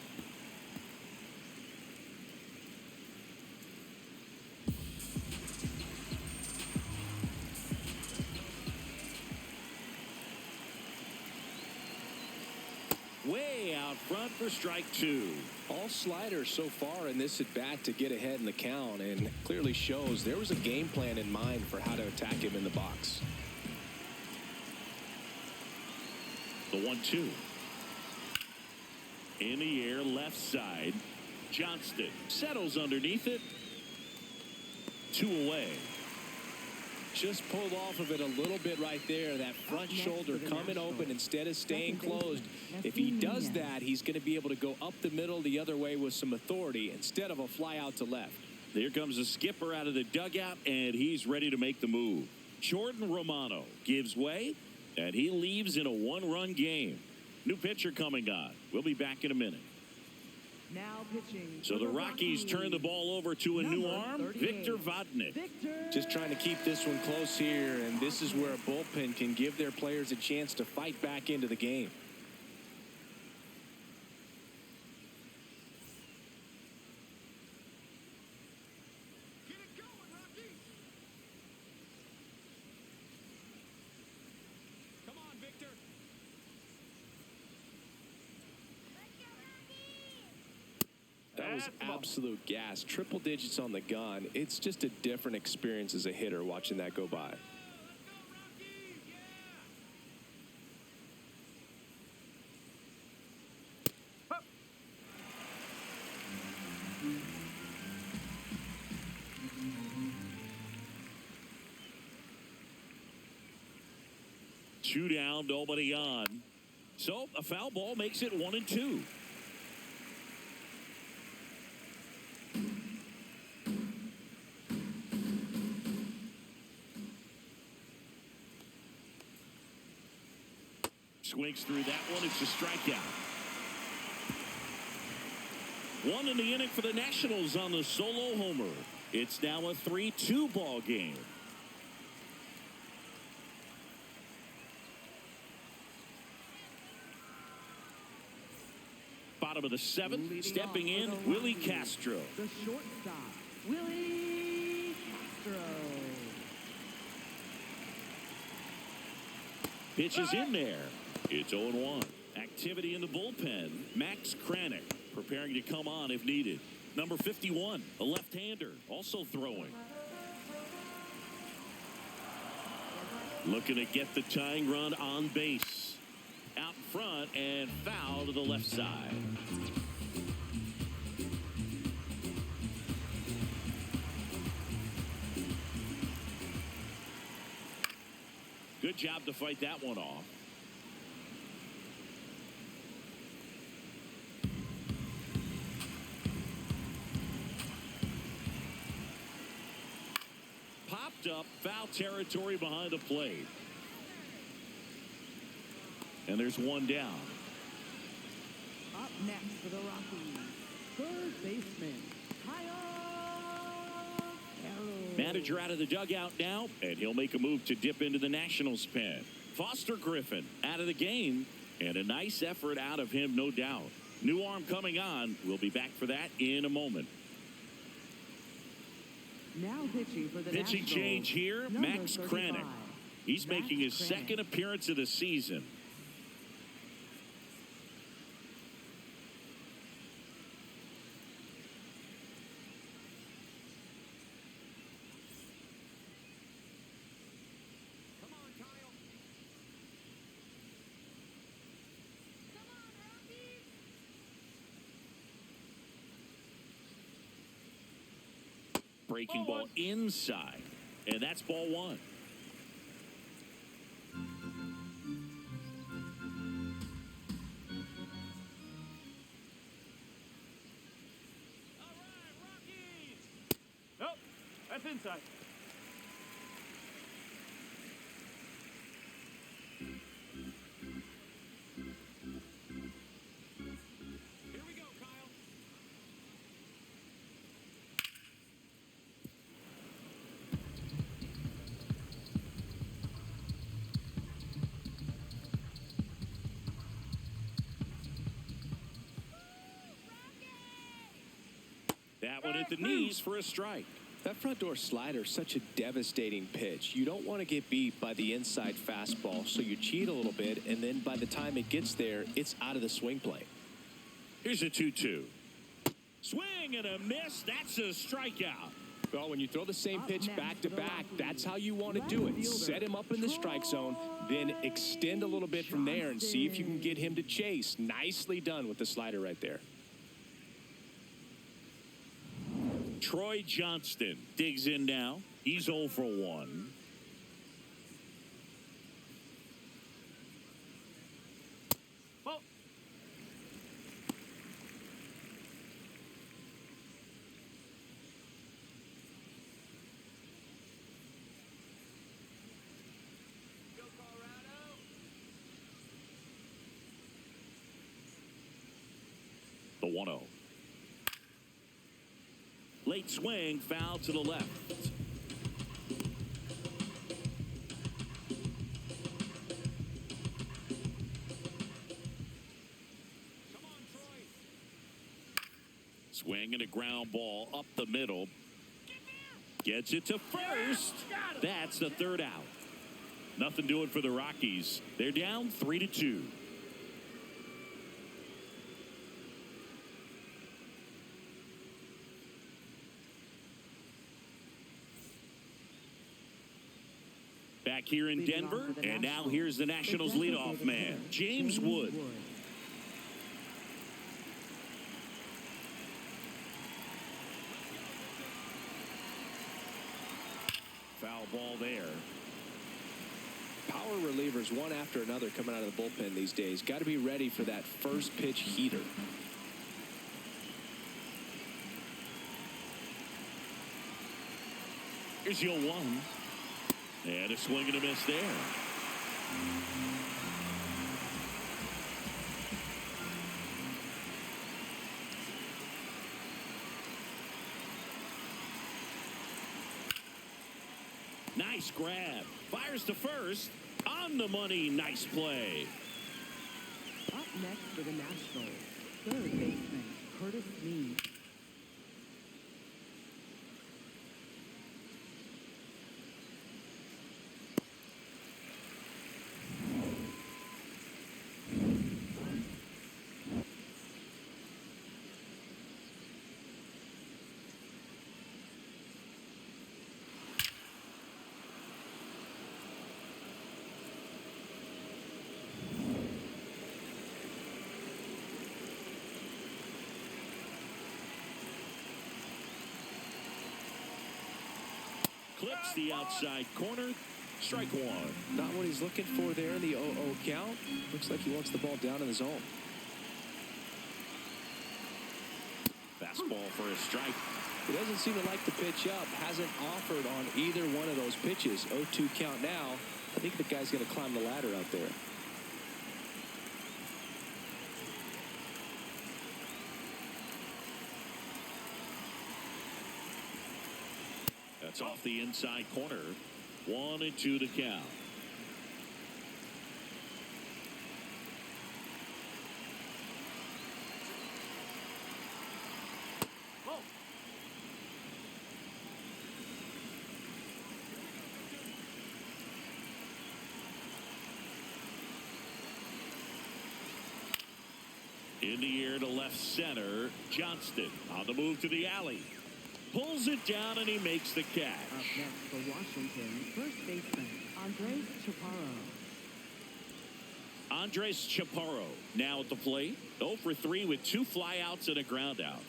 Way out front for strike two. All sliders so far in this at bat to get ahead in the count, and clearly shows there was a game plan in mind for how to attack him in the box. The 1-2. In the air, left side. Johnston settles underneath it. 2 away. Just pulled off of it a little bit right there. That front shoulder coming open instead of staying closed. If he does that, he's going to be able to go up the middle the other way with some authority instead of a fly out to left. Here comes the skipper out of the dugout, and he's ready to make the move. Jordan Romano gives way, and he leaves in a 1-run game. New pitcher coming on. We'll be back in a minute. Now pitching. So the Rockies turn the ball over to a new arm, Victor Vodnik. Just trying to keep this one close here, and this is where a bullpen can give their players a chance to fight back into the game. Get it going, Rockies. Come on, Victor. That was absolute gas. Triple digits on the gun. It's just a different experience as a hitter watching that go by. Two down, nobody on. So a foul ball makes it 1-2. Swings through that one. It's a strikeout. One in the inning for the Nationals on the solo homer. It's now a 3-2 ball game. Bottom of the 7th, stepping in, Willie Castro. The shortstop, Willie Castro. Pitch is in there. It's 0-1. Activity in the bullpen. Max Kranick preparing to come on if needed. Number 51, a left-hander, also throwing. Looking to get the tying run on base. Out in front and foul to the left side. Good job to fight that one off. Next up, foul territory behind the plate. And there's one down. Up next for the Rockies, third baseman, Manager out of the dugout now, and he'll make a move to dip into the Nationals pen. Foster Griffin out of the game, and a nice effort out of him, no doubt. New arm coming on. We'll be back for that in a moment. Now pitching for the Pitching Nationals, change here, number Max 35. Kranick. He's Max making his Kranick. second appearance of the season. Come on, Kyle. Breaking ball inside, and that's ball one. All right, Rockies. Nope, that's inside. Here we go, Kyle. That one at the knees for a strike. That front door slider is such a devastating pitch. You don't want to get beat by the inside fastball, so you cheat a little bit, and then by the time it gets there, it's out of the swing plane. Here's a 2-2. Swing and a miss. That's a strikeout. Well, when you throw the same pitch back to back, that's how you want to do it. Set him up in the strike zone, then extend a little bit from there and see if you can get him to chase. Nicely done with the slider right there. Troy Johnston digs in now. He's 0 for 1. Well, go Colorado. The 1-0. Late swing, foul to the left. Come on, Troy. Swing and a ground ball up the middle. Gets it to first. That's the third out. Nothing doing for the Rockies. They're down 3-2. Back here in Leading off Denver, for the and now Nationals, here's the Nationals the leadoff designated man, hitter, James Wood. Foul ball there. Power relievers, one after another, coming out of the bullpen these days. Got to be ready for that first pitch heater. Here's your 1. And a swing and a miss there. Nice grab. Fires to first. On the money. Nice play. Up next for the Nationals, third baseman, Curtis Mead. Clips the outside corner. Strike 1. Not what he's looking for there in the 0-0 count. Looks like he wants the ball down in the zone. Fastball for a strike. He doesn't seem to like the pitch up. Hasn't offered on either one of those pitches. 0-2 count now. I think the guy's going to climb the ladder out there. That's off the inside corner. 1-2 the count. In the air to left center. Johnston on the move to the alley. Pulls it down and he makes the catch. Up next for Washington, first baseman Andres Chaparro. Andres Chaparro now at the plate. 0 for 3 with 2 flyouts and a ground out.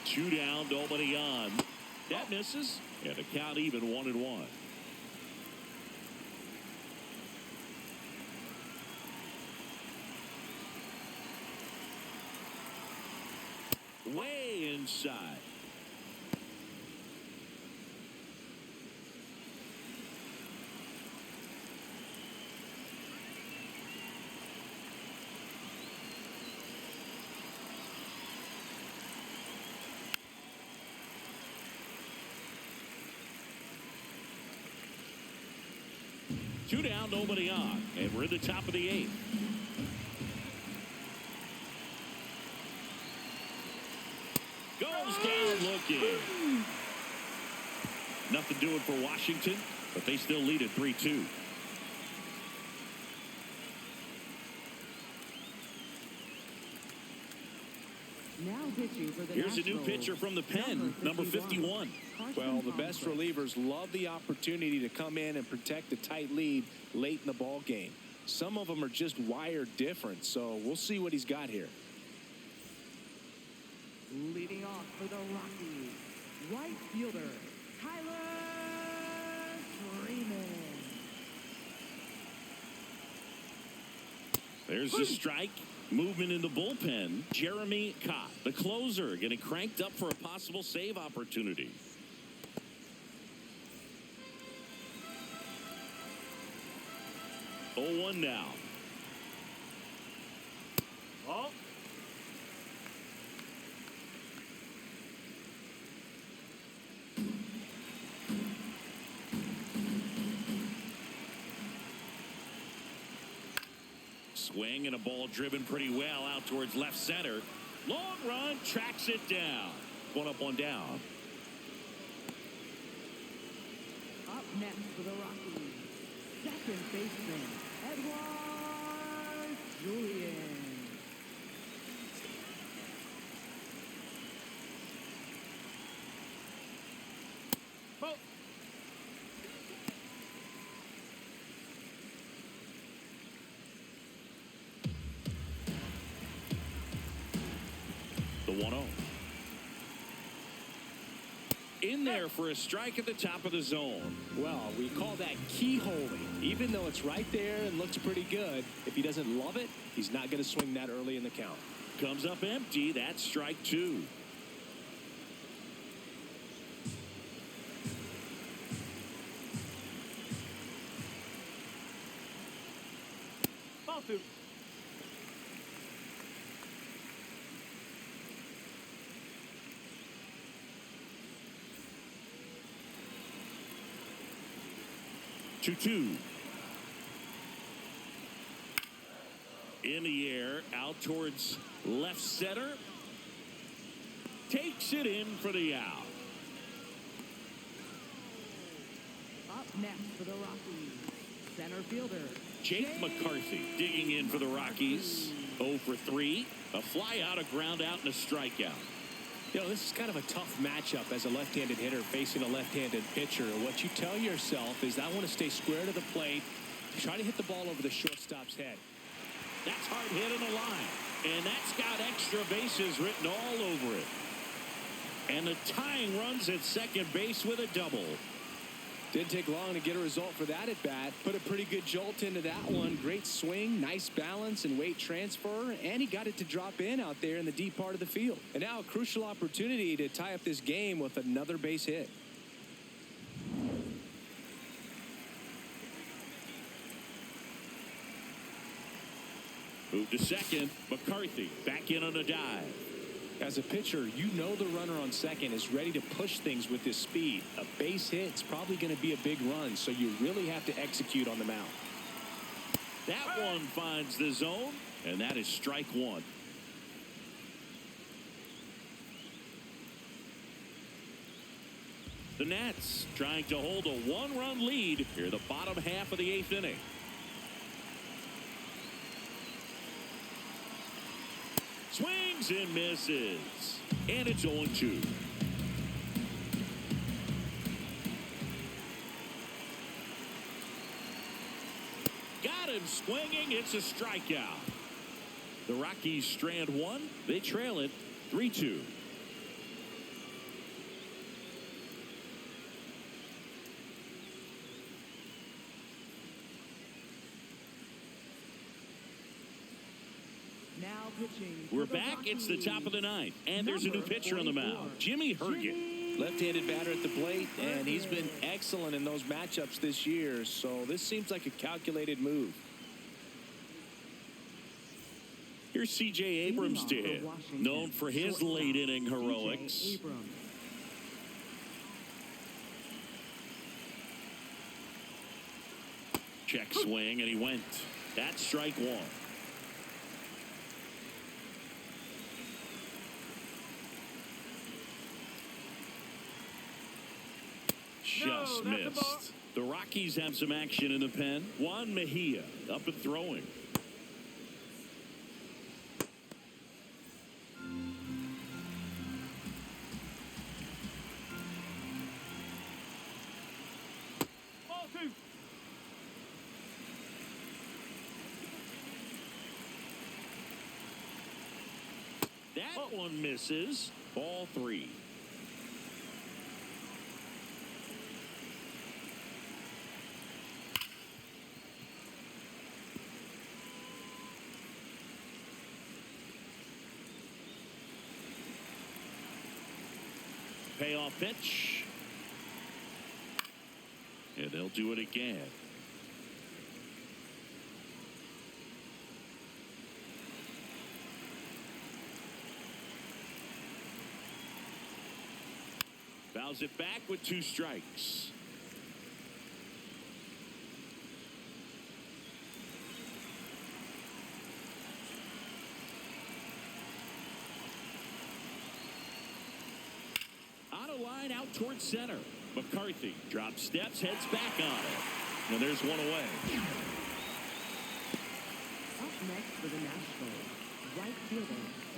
Two down, nobody on. That misses, and the count even 1-1. Way inside. Two down, nobody on, and we're in the top of the 8th. Goes down looking. Nothing doing for Washington, but they still lead at 3-2. Now pitching for the Here's a new Nationals, pitcher from the pen, number 51. Well, the best relievers love the opportunity to come in and protect a tight lead late in the ball game. Some of them are just wired different, so we'll see what he's got here. Leading off for the Rockies, right fielder Tyler Freeman. There's the strike. Movement in the bullpen. Jeremy Cott, the closer, getting cranked up for a possible save opportunity. Oh, 1 now. Oh. Swing and a ball driven pretty well out towards left center. Long run, tracks it down. 1 up, 1 down. Up next for the Rockies, second baseman Edward Julian. Oh. The 1-0. In there for a strike at the top of the zone. Well, we call that keyholing. Even though it's right there and looks pretty good, if he doesn't love it, he's not going to swing that early in the count. Comes up empty. That's strike 2. Ball 2. Two. In the air, out towards left center. Takes it in for the out. Up next for the Rockies, center fielder Jake McCarthy digging in for the Rockies. 0 for 3. A fly out, a ground out, and a strikeout. You know, this is kind of a tough matchup as a left-handed hitter facing a left-handed pitcher. What you tell yourself is, I want to stay square to the plate, try to hit the ball over the shortstop's head. That's hard hit in the line. And that's got extra bases written all over it. And the tying runs at second base with a double. Didn't take long to get a result for that at bat. Put a pretty good jolt into that one. Great swing, nice balance and weight transfer, and he got it to drop in out there in the deep part of the field. And now a crucial opportunity to tie up this game with another base hit. Move to second. McCarthy back in on a dive. As a pitcher, you know the runner on second is ready to push things with his speed. A base hit is probably going to be a big run, so you really have to execute on the mound. That one finds the zone, and that is strike one. The Nats trying to hold a one-run lead here, the bottom half of the eighth inning. Swings and misses. And it's 0-2. Got him swinging. It's a strikeout. The Rockies strand one. They trail it 3-2. Now pitching. We're back. It's the top of the ninth. And there's a new pitcher on the mound. Jimmy Herget. Left-handed batter at the plate, and he's been excellent in those matchups this year. So this seems like a calculated move. Here's C.J. Abrams to hit. Known for his late-inning heroics. Check swing, and he went. That's strike one. Just missed. The Rockies have some action in the pen. Juan Mejia up and throwing. Ball two. That one misses. Ball three. Payoff pitch. And they'll do it again. Fouls it back with 2 strikes. Line out towards center. McCarthy drops steps, heads back on it. And there's one away. Up next for the Nationals, right fielder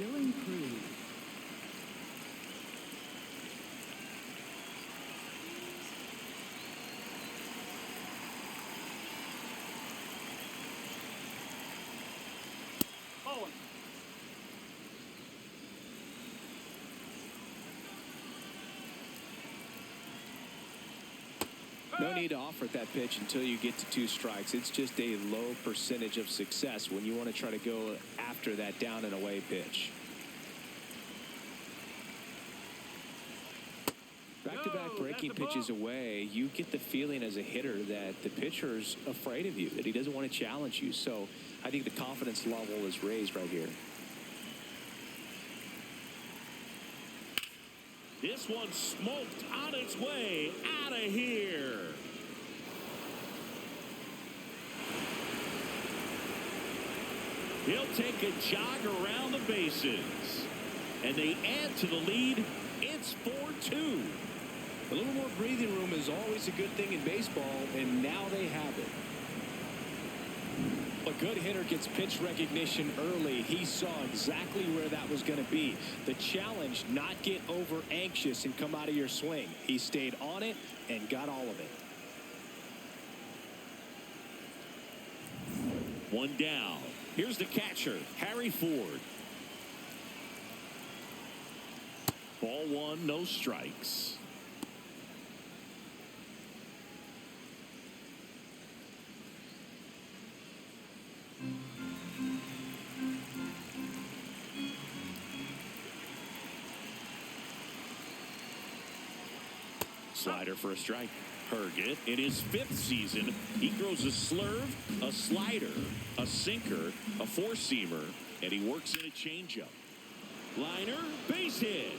Dylan Cruz. Ball. No need to offer that pitch until you get to 2 strikes. It's just a low percentage of success when you want to try to go after that down and away pitch. Back-to-back breaking pitches away, you get the feeling as a hitter that the pitcher's afraid of you, that he doesn't want to challenge you. So I think the confidence level is raised right here. This one smoked on its way out of here. He'll take a jog around the bases. And they add to the lead. It's 4-2. A little more breathing room is always a good thing in baseball, and now they have it. A good hitter gets pitch recognition early. He saw exactly where that was going to be. The challenge, not get over anxious and come out of your swing. He stayed on it and got all of it. One down. Here's the catcher, Harry Ford. Ball one, no strikes. Slider for a strike. Herget, in his 5th season, he throws a slurve, a slider, a sinker, a four-seamer, and he works in a changeup. Liner, base hit.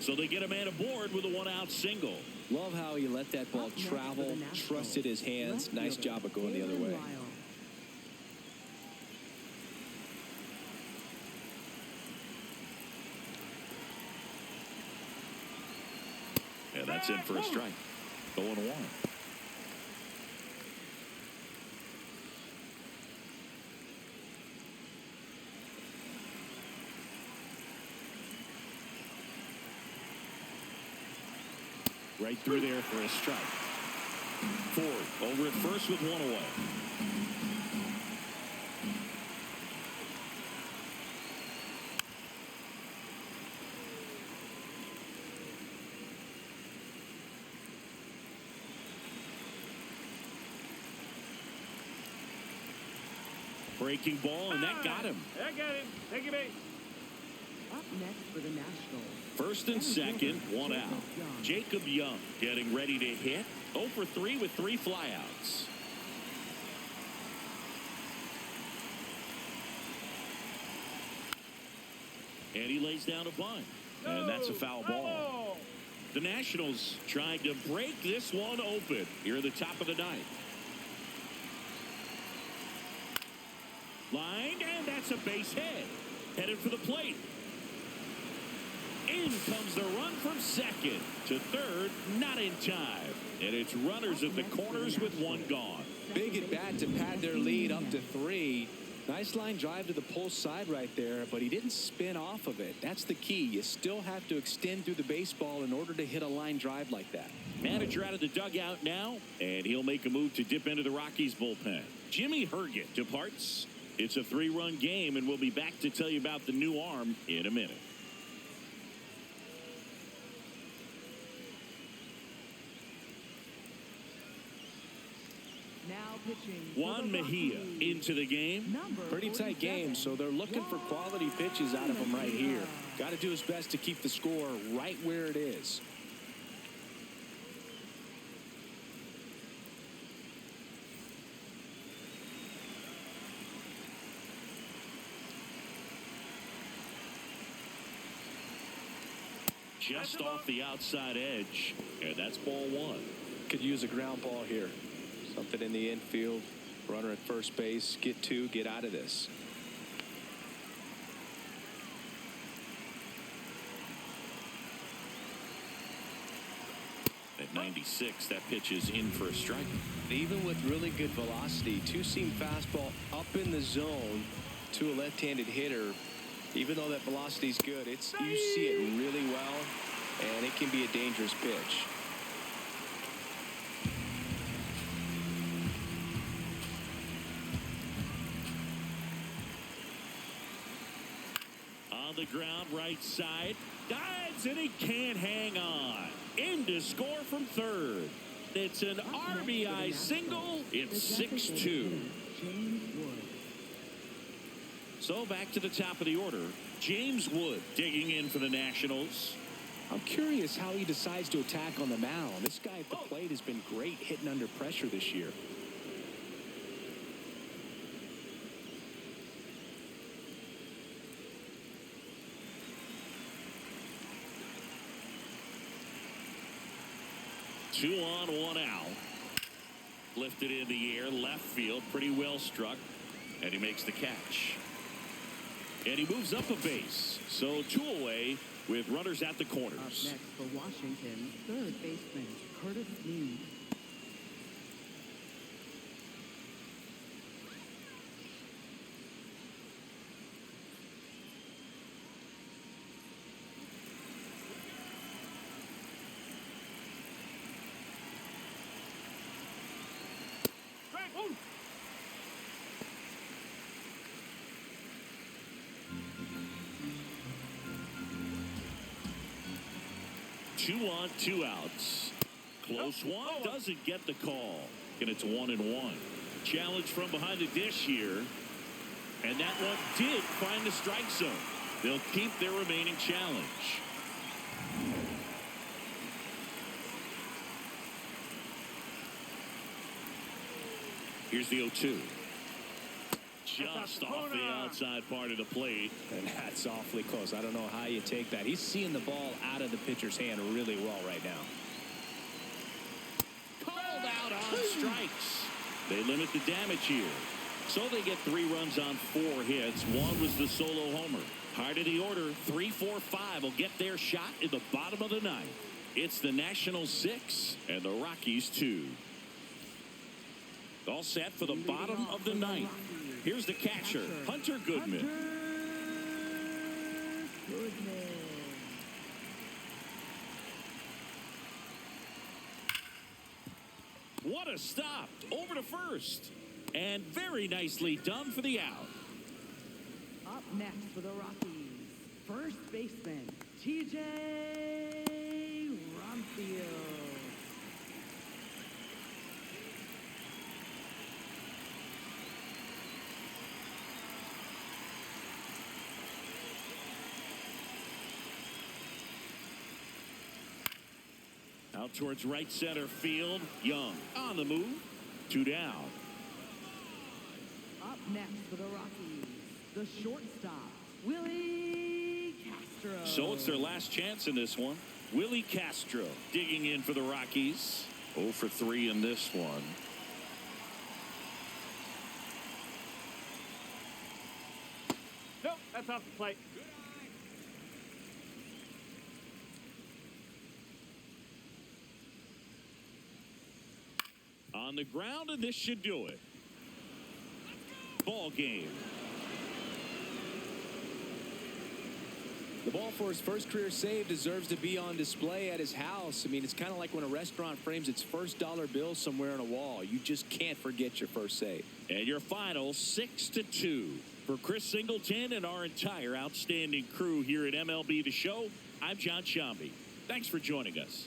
So they get a man aboard with a one-out single. Love how he let that ball travel, trusted his hands. Nice job of going the other way. And that's in for a strike. 0-1. Right through there for a strike. Ford over at first with one away. Breaking ball, and that got him. I got him. Take it, base. Up next for the Nationals. First and second, one out. Jacob Young getting ready to hit. 0 for 3 with 3 flyouts. And he lays down a bunt. And that's a foul ball. The Nationals trying to break this one open here at the top of the ninth. Lined, and that's a base hit. Headed for the plate. In comes the run from second to third, not in time. And it's runners at the corners with one gone. Big at bat to pad their lead up to 3. Nice line drive to the pull side right there, but he didn't spin off of it. That's the key. You still have to extend through the baseball in order to hit a line drive like that. Manager out of the dugout now, and he'll make a move to dip into the Rockies bullpen. Jimmy Herget departs. It's a 3-run game, and we'll be back to tell you about the new arm in a minute. Now pitching. Juan Mejia into the game. Pretty tight game, so they're looking for quality pitches out of him right here. Got to do his best to keep the score right where it is. Just off the outside edge, and that's ball one. Could use a ground ball here. Something in the infield. Runner at first base. Get 2, get out of this. At 96, that pitch is in for a strike. Even with really good velocity, 2-seam fastball up in the zone to a left-handed hitter. Even though that velocity is good, you see it really well, and it can be a dangerous pitch. On the ground, right side. Dives, and he can't hang on. In to score from third. It's an RBI single. It's 6-2. So back to the top of the order. James Wood digging in for the Nationals. I'm curious how he decides to attack on the mound. This guy at the plate has been great hitting under pressure this year. Two on, one out. Lifted in the air, left field, pretty well struck, and he makes the catch. And he moves up a base. So 2 away with runners at the corners. Up next for Washington, third baseman Curtis Mead. 2 on, 2 outs. Close one, doesn't get the call. And it's 1-1. Challenge from behind the dish here. And that one did find the strike zone. They'll keep their remaining challenge. Here's the 0-2. Just off the outside part of the plate. And that's awfully close. I don't know how you take that. He's seeing the ball out of the pitcher's hand really well right now. Called out on strikes. They limit the damage here. So they get 3 runs on 4 hits. One was the solo homer. Heart of the order, 3, 4, 5 will get their shot in the bottom of the 9th. It's the Nationals 6 and the Rockies 2. All set for the bottom of the 9th. Here's the catcher, Hunter Goodman. What a stop. Over to first. And very nicely done for the out. Up next for the Rockies, first baseman, TJ Rumfield. Out towards right center field. Young on the move. 2 down. Up next for the Rockies, the shortstop, Willie Castro. So it's their last chance in this one. Willie Castro digging in for the Rockies. 0 for 3 in this one. Nope, that's off the plate. On the ground, and this should do it. Ball game. The ball for his first career save deserves to be on display at his house. I mean, it's kind of like when a restaurant frames its first dollar bill somewhere on a wall. You just can't forget your first save. And your final 6-2. For Chris Singleton and our entire outstanding crew here at MLB The Show, I'm John Shambi. Thanks for joining us.